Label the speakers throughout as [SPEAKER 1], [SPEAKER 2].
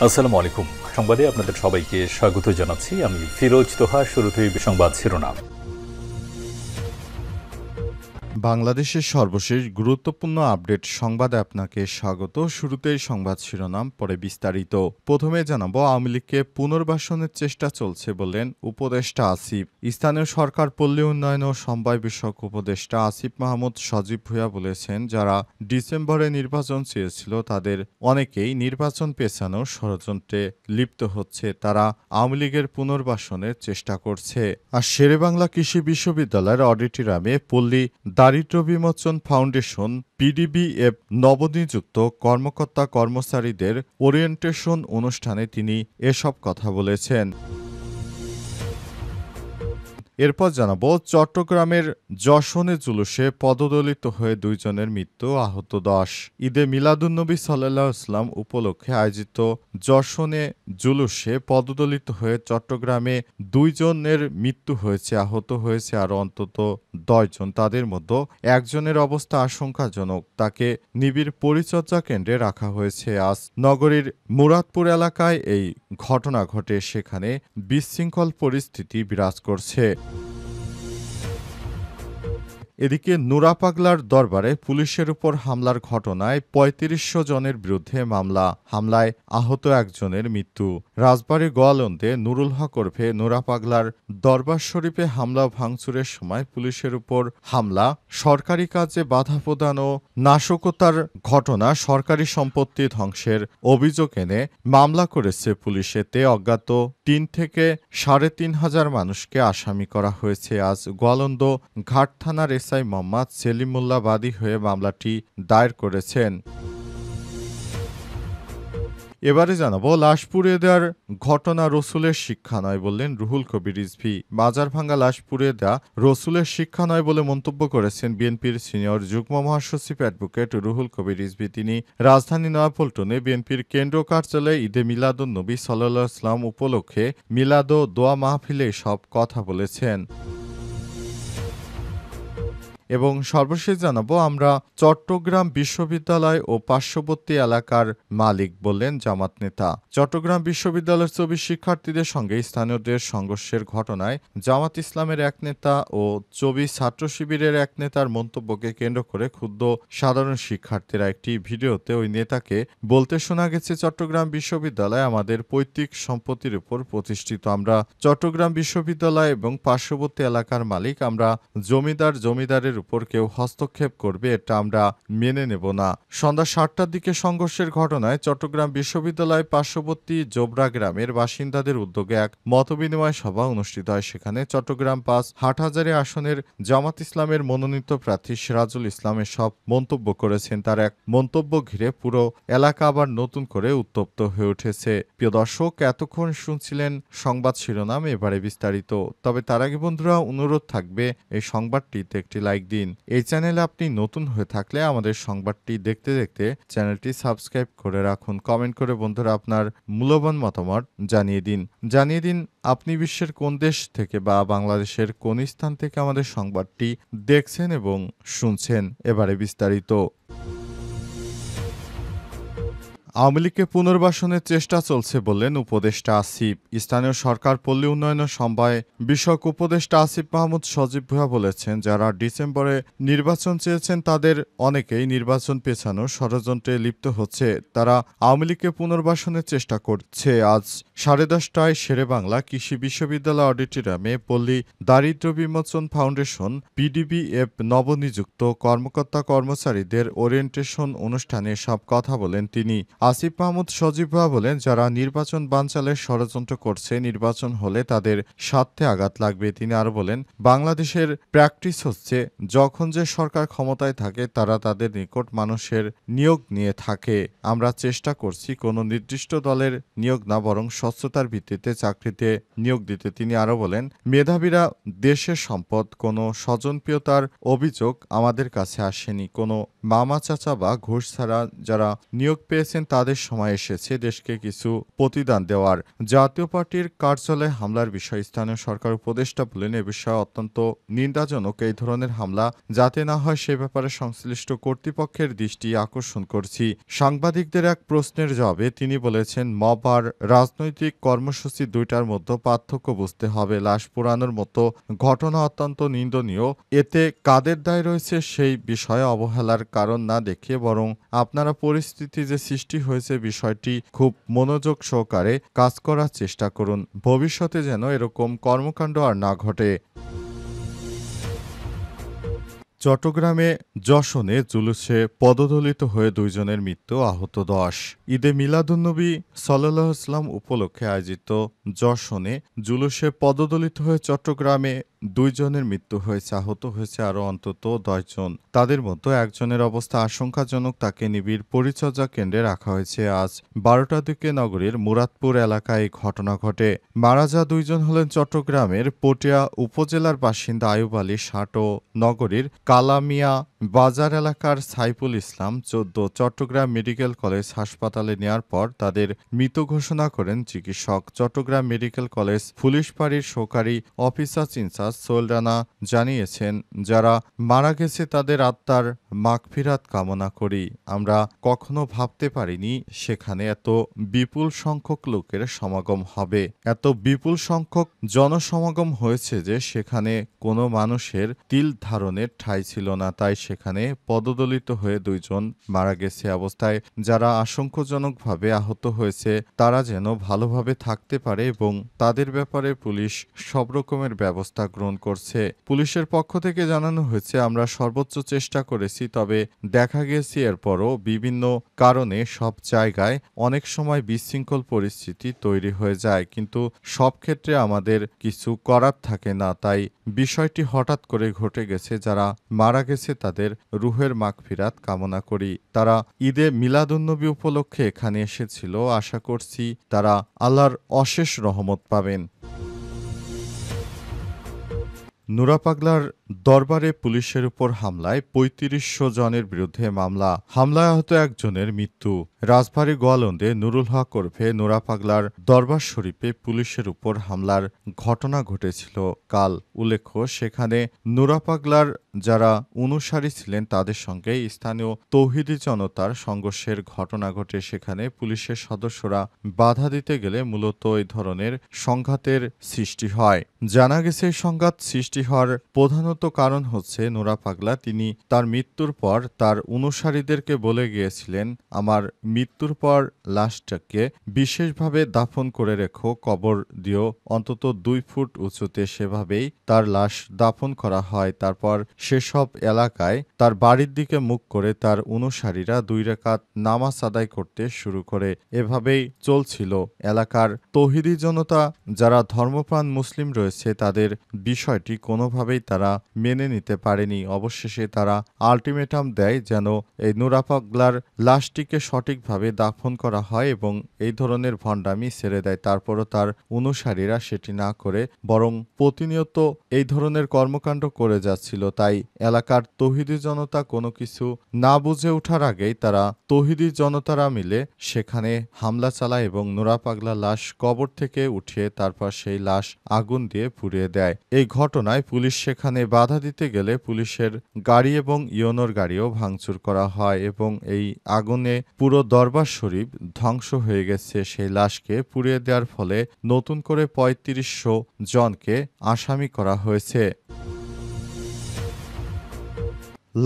[SPEAKER 1] আসসালামু আলাইকুম। সংবাদে আপনাদের সবাইকে স্বাগত জানাচ্ছি। আমি ফিরোজ তোহা। শুরুতেই সংবাদ শিরোনাম।
[SPEAKER 2] বাংলাদেশের সর্বশেষ গুরুত্বপূর্ণ আপডেট সংবাদে আপনাকে স্বাগত। শুরুতেই সংবাদ শিরোনাম, পরে বিস্তারিত। প্রথমে জানাবো, আওয়ামী লীগকে পুনর্বাসনের চেষ্টা চলছে বললেন উপদেষ্টা আসিফ। স্থানীয় সরকার, পল্লী উন্নয়ন ও সমবায় বিষয়ক উপদেষ্টা আসিফ মাহমুদ সজীব ভূঁইয়া বলেছেন, যারা ডিসেম্বরে নির্বাচন চেয়েছিল তাদের অনেকেই নির্বাচন পেছানোর ষড়যন্ত্রে লিপ্ত হচ্ছে। তারা আওয়ামী লীগের পুনর্বাসনের চেষ্টা করছে। আর শেরেবাংলা কৃষি বিশ্ববিদ্যালয়ের অডিটোরিয়ামে পল্লী দারিদ্র্য বিমোচন ফাউন্ডেশন পিডিবিএফ নবনিযুক্ত কর্মকর্তা কর্মচারীদের ওরিয়েন্টেশন অনুষ্ঠানে তিনি এসব কথা বলেছেন। এরপর জানাবো, চট্টগ্রামের যশোনে জুলুসে পদদলিত হয়ে 2 জনের মৃত্যু, আহত 10। ঈদে মিলাদুন্নবী সাল্লাল্লাহু আলাইহি ওয়াসাল্লাম উপলক্ষে আয়োজিত যশোনে জুলুসে পদদলিত হয়ে চট্টগ্রামে 2 জনের মৃত্যু হয়েছে, আহত হয়েছে আরও অন্তত 10 জন। তাদের মধ্যে একজনের অবস্থা আশঙ্কাজনক। তাকে নিবিড় পরিচর্যা কেন্দ্রে রাখা হয়েছে। আজ নগরীর মুরাদপুর এলাকায় এই ঘটনা ঘটে। সেখানে বিশৃঙ্খল পরিস্থিতি বিরাজ করছে। এদিকে নুরা পাগলার দরবারে পুলিশের উপর হামলার ঘটনায় ৩৫০০ জনের বিরুদ্ধে মামলা। হামলায় আহত একজনের মৃত্যু। রাজবাড়ী গোয়ালন্দে নুরুল হক ওরফে নুরা পাগলার দরবার শরীফে হামলা ভাঙচুরের সময় পুলিশের উপর হামলা, সরকারি কাজে বাধা প্রদান ও নাশকতার ঘটনা, সরকারি সম্পত্তি ধ্বংসের অভিযোগ এনে মামলা করেছে পুলিশ। এতে অজ্ঞাত ৩ থেকে ৩,৫০০ মানুষকে আসামি করা হয়েছে। আজ গোয়ালন্দ ঘাট থানার এসআই মোহাম্মদ সেলিমুল্লাহ বাদী হয়ে মামলাটি দায়ের করেছেন। এবারে জানাবো, লাশ পুড়িয়ে দেওয়ার ঘটনা রসুলের শিক্ষা নয় বললেন রুহুল কবির রিজভী। বাজার ভাঙা লাশ পুড়িয়ে দেওয়া রসুলের শিক্ষা নয় বলে মন্তব্য করেছেন বিএনপির সিনিয়র যুগ্ম মহাসচিব অ্যাডভোকেট রুহুল কবির রিজভী। তিনি রাজধানী নয়াপল্টনে বিএনপির কেন্দ্রীয় কার্যালয়ে ঈদে মিলাদুন্নবী সাল্লাল্লাহু আলাইহি ওয়াসাল্লাম উপলক্ষে মিলাদ ও দোয়া মাহফিলে সব কথা বলেছেন। এবং সর্বশেষ জানাবো, আমরা চট্টগ্রাম বিশ্ববিদ্যালয় ও পার্শ্ববর্তী এলাকার মালিক বললেন জামাত নেতা। চট্টগ্রাম বিশ্ববিদ্যালয়ের 24 শিক্ষার্থীদের সঙ্গে স্থানীয়দের সংঘর্ষের ঘটনায় জামাত ইসলামের এক নেতা ও 24 ছাত্র শিবিরের এক নেতার মন্তব্যকে কেন্দ্র করে ক্ষুব্ধ সাধারণ শিক্ষার্থীরা। একটি ভিডিওতে ওই নেতাকে বলতে শোনা গেছে, চট্টগ্রাম বিশ্ববিদ্যালয় আমাদের পৈতৃক সম্পত্তির উপর প্রতিষ্ঠিত। আমরা চট্টগ্রাম বিশ্ববিদ্যালয় এবং পার্শ্ববর্তী এলাকার মালিক। আমরা জমিদারের উপর কেউ হস্তক্ষেপ করবে এটা আমরা মেনে নেব না। সন্ধ্যা ৭টার দিকে সংঘর্ষের ঘটনায় চট্টগ্রাম বিশ্ববিদ্যালয় পার্শ্ববর্তী জোবরা গ্রামের বাসিন্দাদের উদ্যোগে এক মতবিনিময় সভা অনুষ্ঠিত হয়। সেখানে চট্টগ্রাম ৫ হাটহাজারী আসনের জামাত ইসলামের মনোনীত প্রার্থী সিরাজুল ইসলাম এসব মন্তব্য করেছেন। তার এক মন্তব্য ঘিরে পুরো এলাকা আবার নতুন করে উত্তপ্ত হয়ে উঠেছে। প্রিয় দর্শক, এতক্ষণ শুনছিলেন সংবাদ শিরোনাম, এবারে বিস্তারিত। তবে তার আগে বন্ধুরা, অনুরোধ থাকবে এই সংবাদটিতে একটি লাইক দিন। এই চ্যানেলে আপনি নতুন হয়ে থাকলে আমাদের সংবাদটি দেখতে দেখতে চ্যানেলটি সাবস্ক্রাইব করে রাখুন। কমেন্ট করে বন্ধুরা আপনার মূল্যবান মতামত জানিয়ে দিন আপনি বিশ্বের কোন দেশ থেকে বা বাংলাদেশের কোন স্থান থেকে আমাদের সংবাদটি দেখছেন এবং শুনছেন। এবারে বিস্তারিত। আওয়ামী লীগকে পুনর্বাসনের চেষ্টা চলছে বললেন উপদেষ্টা আসিফ। স্থানীয় সরকার, পল্লী উন্নয়ন ও সমবায় বিষয়ক উপদেষ্টা আসিফ মাহমুদ সজীব ভূঁইয়া বলেছেন, যারা ডিসেম্বরে নির্বাচন চেয়েছেন তাদের অনেকেই নির্বাচন পেছানোর ষড়যন্ত্রে লিপ্ত হচ্ছে। তারা আওয়ামী লীগকে পুনর্বাসনের চেষ্টা করছে। আজ 10:30টায় শেরেবাংলা কৃষি বিশ্ববিদ্যালয় অডিটোরিয়ামে পল্লী দারিদ্র্য বিমোচন ফাউন্ডেশন পিডিবিএফ নবনিযুক্ত কর্মকর্তা কর্মচারীদের ওরিয়েন্টেশন অনুষ্ঠানে সব কথা বলেন তিনি। আসিফ মাহমুদ সজীব ভূঁইয়া বলেন, যারা নির্বাচন বানচালের ষড়যন্ত্র করছে, নির্বাচন হলে তাদের স্বার্থে আঘাত লাগবে। তিনি আরো বলেন, বাংলাদেশের প্র্যাকটিস হচ্ছে, যখন যে সরকার ক্ষমতায় থাকে তারা তাদের নিকট মানুষের নিয়োগ নিয়ে থাকে। আমরা চেষ্টা করছি কোনো নির্দিষ্ট দলের নিয়োগ না, বরং স্বচ্ছতার ভিত্তিতে চাকরিতে নিয়োগ দিতে। তিনি আরো বলেন, মেধাবীরা দেশের সম্পদ। কোনো স্বজনপ্রিয়তার অভিযোগ আমাদের কাছে আসেনি। কোনো মামা চাচা বা ঘুষ ছাড়া যারা নিয়োগ পেয়েছেন তাদের সময় এসেছে দেশকে কিছু প্রতিদান দেওয়ার। জাতীয় পার্টির কার্যালয়ে হামলার বিষয়ে স্থানীয় সরকার উপদেষ্টা বলেন, এ বিষয়ে অত্যন্ত নিন্দাজনক। এই ধরনের হামলা যাতে না হয় সে ব্যাপারে সংশ্লিষ্ট কর্তৃপক্ষের দৃষ্টি আকর্ষণ করছি। সাংবাদিকদের এক প্রশ্নের জবাবে তিনি বলেছেন, মব আর রাজনৈতিক কর্মসূচি দুইটার মধ্যে পার্থক্য বুঝতে হবে। লাশ পোড়ানোর মতো ঘটনা অত্যন্ত নিন্দনীয়। এতে কাদের দায় রয়েছে সেই বিষয়ে অবহেলার কারণ না দেখিয়ে বরং আপনারা পরিস্থিতি যে সৃষ্টি হয়েছে বিষয়টি খুব মনোযোগ সহকারে কাজ করার চেষ্টা করুন। ভবিষ্যতে যেন এরকম কর্মকাণ্ড আর না ঘটে। চট্টগ্রামে যশনে জুলুসে পদদলিত হয়ে 2 জনের মৃত্যু, আহত 10। ঈদে মিলাদুন্নবী সাল্লাল্লাহু আলাইহি ওয়াসাল্লাম উপলক্ষে আয়োজিত যশনে জুলুসে পদদলিত হয়ে চট্টগ্রামে 2 জনের মৃত্যু হয়েছে, আহত হয়েছে আরও অন্তত 10 জন। তাদের মধ্যে একজনের অবস্থা আশঙ্কাজনক, তাকে নিবিড় পরিচর্যা কেন্দ্রে রাখা হয়েছে। আজ 12টার দিকে নগরীর মুরাদপুর এলাকায় এই ঘটনা ঘটে। মারা যাওয়া 2 জন হলেন চট্টগ্রামের পটিয়া উপজেলার বাসিন্দা আয়ুব আলী ষাট ও নগরীর কালামিয়া বাজার এলাকার সাইফুল ইসলাম 14। চট্টগ্রাম মেডিকেল কলেজ হাসপাতালে নেয়ার পর তাদের মৃত ঘোষণা করেন চিকিৎসক। চট্টগ্রাম মেডিকেল কলেজ পুলিশফাঁড়ির সহকারী অফিসার ইনচার্জ সোহেল রানা জানিয়েছেন, যারা মারা গেছে তাদের আত্মার মাগফিরাত কামনা করি। আমরা কখনো ভাবতে পারিনি সেখানে এত বিপুল সংখ্যক লোকের সমাগম হবে। এত বিপুল সংখ্যক জনসমাগম হয়েছে যে সেখানে কোনো মানুষের তিল ধারণের ঠাঁই ছিল না। তাই সেখানে পদদলিত হয়ে 2 জন মারা গেছে। অবস্থায় যারা আশঙ্কাজনকভাবে আহত হয়েছে তারা যেন ভালোভাবে থাকতে পারে এবং তাদের ব্যাপারে পুলিশ সব রকমের ব্যবস্থা গ্রহণ করছে। পুলিশের পক্ষ থেকে জানানো হয়েছে, আমরা সর্বোচ্চ চেষ্টা করেছি, তবে দেখা গেছে এরপরও বিভিন্ন কারণে সব জায়গায় অনেক সময় বিশৃঙ্খল পরিস্থিতি তৈরি হয়ে যায়, কিন্তু সব ক্ষেত্রে আমাদের কিছু করার থাকে না। তাই বিষয়টি হঠাৎ করে ঘটে গেছে। যারা মারা গেছে তাদের রুহের মাগফিরাত কামনা করি। তারা ঈদে মিলাদুন্নবী উপলক্ষে এখানে এসেছিল। আশা করছি তারা আল্লাহর অশেষ রহমত পাবেন। নুরা পাগলার দরবারে পুলিশের উপর হামলায় ৩৫০০ জনের বিরুদ্ধে মামলা। হামলায় আহত একজনের মৃত্যু। রাজবাড়ী গোয়ালন্দে নুরুল হক ওরফে নুরা পাগলার দরবার শরীফে পুলিশের উপর হামলার ঘটনা ঘটেছিল কাল। উল্লেখ্য, সেখানে নুরা পাগলার যারা অনুসারী ছিলেন তাদের সঙ্গে স্থানীয় তৌহিদি জনতার সংঘর্ষের ঘটনা ঘটে। সেখানে পুলিশের সদস্যরা বাধা দিতে গেলে মূলত এই ধরনের সংঘাতের সৃষ্টি হয়। জানা গেছে এই সংঘাত সৃষ্টি হওয়ার প্রধানত কারণ হচ্ছে নুরা পাগলা তিনি তার মৃত্যুর পর তার অনুসারীদেরকে বলে গিয়েছিলেন, আমার মৃত্যুর পর লাশটাকে বিশেষভাবে দাফন করে রেখো, কবর দিও অন্তত 2 ফুট উঁচুতে। সেভাবেই তার লাশ দাফন করা হয়। তারপর সেসব এলাকায় তার বাড়ির দিকে মুখ করে তার অনুসারীরা 2 রাকাত নামাজ আদায় করতে শুরু করে। এভাবেই চলছিল। এলাকার তৌহিদি জনতা যারা ধর্মপ্রাণ মুসলিম রয়েছে তাদের বিষয়টি কোনোভাবেই তারা মেনে নিতে পারেনি। অবশেষে তারা আলটিমেটাম দেয় যেন এই নুরা পাগলার লাশটিকে সঠিকভাবে দাফন করা হয় এবং এই ধরনের ভণ্ডামি ছেড়ে দেয়। তারপরও তার অনুসারীরা সেটি না করে বরং প্রতিনিয়ত এই ধরনের কর্মকাণ্ড করে যাচ্ছিল। তাই এলাকার তৌহিদি জনতা কোনো কিছু না বুঝে ওঠার আগেই তারা তৌহিদি জনতারা মিলে সেখানে হামলা চালায় এবং নুরা পাগলা লাশ কবর থেকে উঠিয়ে তারপর সেই লাশ আগুন দিয়ে পুড়িয়ে দেয়। এই ঘটনায় পুলিশ সেখানে বাধা দিতে গেলে পুলিশের গাড়ি এবং ইওনোর গাড়িও ভাঙচুর করা হয় এবং এই আগুনে পুরো দরবার শরীফ ধ্বংস হয়ে গেছে। সেই লাশকে পুড়িয়ে দেওয়ার ফলে নতুন করে ৩৫০০ জনকে আসামি করা হয়েছে।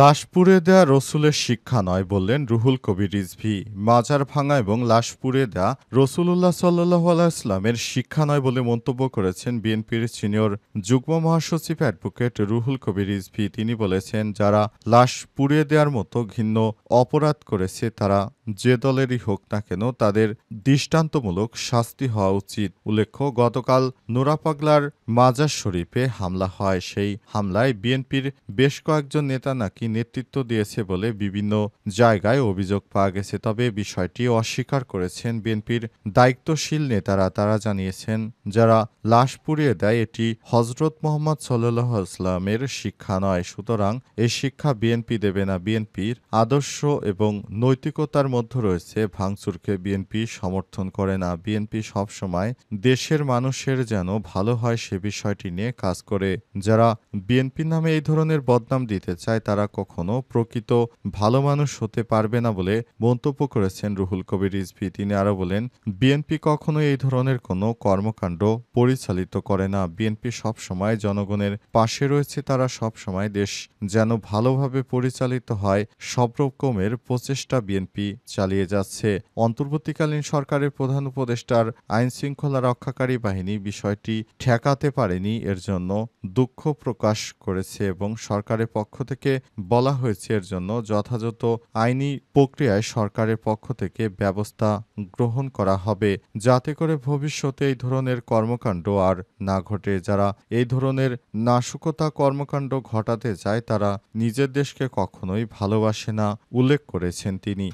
[SPEAKER 2] লাশ পুড়িয়ে দেয়া রসুলের শিক্ষা নয় বললেন রুহুল কবির রিজভী। মাজার ভাঙা এবং লাশ পুড়িয়ে দেয়া রসুলুল্লাহ সাল্লাল্লাহু আলাইহি ওয়াসাল্লামের শিক্ষা নয় বলে মন্তব্য করেছেন বিএনপির সিনিয়র যুগ্ম মহাসচিব অ্যাডভোকেট রুহুল কবির রিজভী। তিনি বলেছেন, যারা লাশ পুড়িয়ে দেওয়ার মতো ঘৃণ্য অপরাধ করেছে তারা যে দলেরই হোক না কেন তাদের দৃষ্টান্তমূলক শাস্তি হওয়া উচিত। উল্লেখ্য, গতকাল নুরা পাগলার মাজার শরীফে হামলা হয়। সেই হামলায় বিএনপির বেশ কয়েকজন নেতা নাকি নেতৃত্ব দিয়েছে বলে বিভিন্ন জায়গায় অভিযোগ পাওয়া গেছে। তবে বিষয়টি অস্বীকার করেছেন বিএনপির দায়িত্বশীল নেতারা। তারা জানিয়েছেন, যারা লাশ পুড়িয়ে দেয় এটি হযরত মুহাম্মদ সাল্লাল্লাহু আলাইহি ওয়াসাল্লামের শিক্ষা নয়। সুতরাং এই শিক্ষা বিএনপি দেবে না। বিএনপির আদর্শ এবং নৈতিকতার মধ্যে রয়েছে ভাঙচুরকে বিএনপি সমর্থন করে না। বিএনপি সবসময় দেশের মানুষের যেন ভালো হয় সে বিষয়টি নিয়ে কাজ করে। যারা বিএনপি নামে এই ধরনের বদনাম দিতে চায় তারা কখনো প্রকৃত ভালো মানুষ হতে পারবে না বলে মন্তব্য করেছেন রুহুল কবির রিজভী। তিনি আরও বলেন, বিএনপি কখনো এই ধরনের কোনো কর্মকাণ্ড পরিচালিত করে না। বিএনপি সবসময় জনগণের পাশে রয়েছে, তারা সবসময় দেশ যেন ভালোভাবে পরিচালিত হয় সব রকমের প্রচেষ্টা বিএনপি চালিয়ে যাচ্ছে। অন্তর্বর্তীকালীন সরকারের প্রধান উপদেষ্টার আইনশৃঙ্খলা রক্ষাকারী বাহিনী বিষয়টি ঠেকাতে পারেনি, এর জন্য দুঃখ প্রকাশ করেছে এবং সরকারের পক্ষ থেকে বলা হয়েছে এর জন্য যথাযথ আইনি প্রক্রিয়ায় সরকারের পক্ষ থেকে ব্যবস্থা গ্রহণ করা হবে, যাতে করে ভবিষ্যতে এই ধরনের কর্মকাণ্ড আর না ঘটে। যারা এই ধরনের নাশকতা কর্মকাণ্ড ঘটাতে চায় তারা নিজের দেশকে কখনোই ভালোবাসে না উল্লেখ করেছেন তিনি।